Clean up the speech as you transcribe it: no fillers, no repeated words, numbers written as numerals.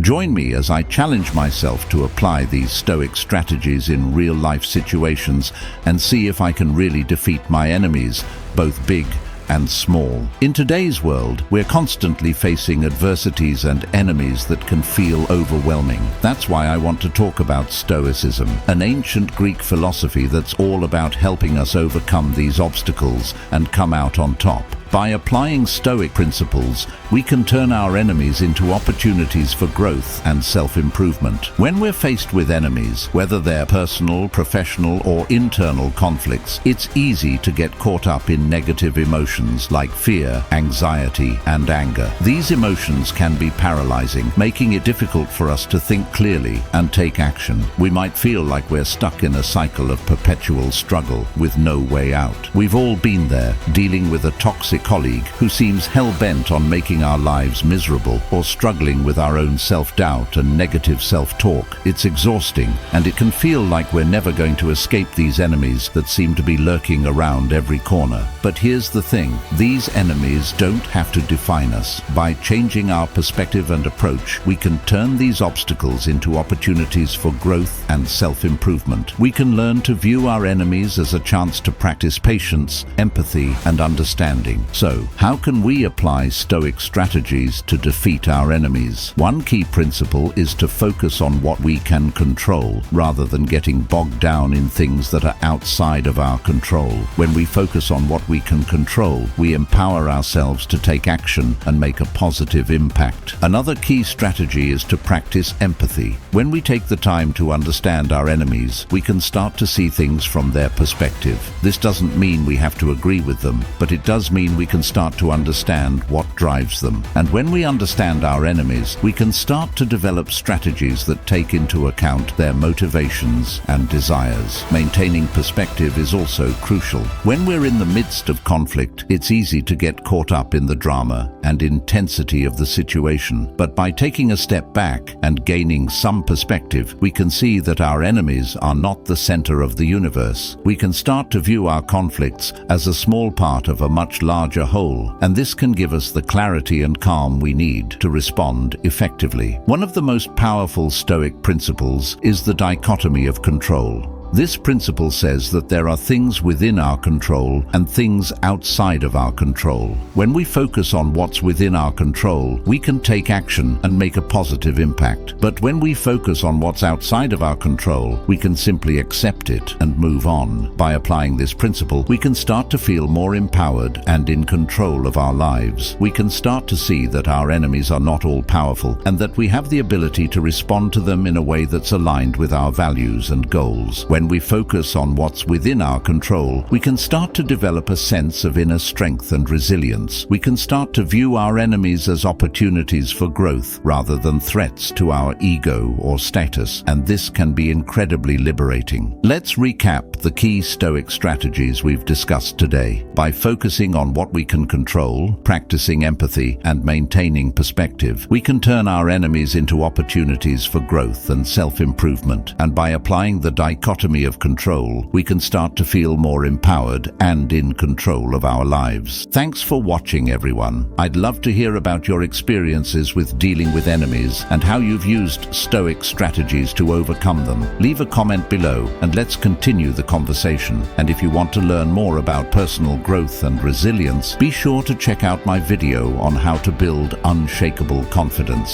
Join me as I challenge myself to apply these Stoic strategies in real-life situations and see if I can really defeat my enemies, both big and small. In today's world, we're constantly facing adversities and enemies that can feel overwhelming. That's why I want to talk about Stoicism, an ancient Greek philosophy that's all about helping us overcome these obstacles and come out on top. By applying Stoic principles, we can turn our enemies into opportunities for growth and self-improvement. When we're faced with enemies, whether they're personal, professional, or internal conflicts, it's easy to get caught up in negative emotions like fear, anxiety, and anger. These emotions can be paralyzing, making it difficult for us to think clearly and take action. We might feel like we're stuck in a cycle of perpetual struggle with no way out. We've all been there, dealing with a toxic colleague who seems hell-bent on making our lives miserable, or struggling with our own self-doubt and negative self-talk. It's exhausting, and it can feel like we're never going to escape these enemies that seem to be lurking around every corner. But here's the thing, these enemies don't have to define us. By changing our perspective and approach, we can turn these obstacles into opportunities for growth and self-improvement. We can learn to view our enemies as a chance to practice patience, empathy, and understanding. So, how can we apply Stoic strategies to defeat our enemies? One key principle is to focus on what we can control, rather than getting bogged down in things that are outside of our control. When we focus on what we can control, we empower ourselves to take action and make a positive impact. Another key strategy is to practice empathy. When we take the time to understand our enemies, we can start to see things from their perspective. This doesn't mean we have to agree with them, but it does mean we can start to understand what drives them. And when we understand our enemies, we can start to develop strategies that take into account their motivations and desires. Maintaining perspective is also crucial. When we're in the midst of conflict, it's easy to get caught up in the drama and intensity of the situation. But by taking a step back and gaining some perspective, we can see that our enemies are not the center of the universe. We can start to view our conflicts as a small part of a much larger whole, and this can give us the clarity and calm we need to respond effectively. One of the most powerful Stoic principles is the dichotomy of control. This principle says that there are things within our control and things outside of our control. When we focus on what's within our control, we can take action and make a positive impact. But when we focus on what's outside of our control, we can simply accept it and move on. By applying this principle, we can start to feel more empowered and in control of our lives. We can start to see that our enemies are not all powerful and that we have the ability to respond to them in a way that's aligned with our values and goals. When we focus on what's within our control, we can start to develop a sense of inner strength and resilience. We can start to view our enemies as opportunities for growth rather than threats to our ego or status, and this can be incredibly liberating. Let's recap the key Stoic strategies we've discussed today. By focusing on what we can control, practicing empathy, and maintaining perspective, we can turn our enemies into opportunities for growth and self-improvement. And by applying the dichotomy of control, we can start to feel more empowered and in control of our lives. Thanks for watching, everyone. I'd love to hear about your experiences with dealing with enemies and how you've used Stoic strategies to overcome them. Leave a comment below and let's continue the conversation. And if you want to learn more about personal growth and resilience, be sure to check out my video on how to build unshakable confidence.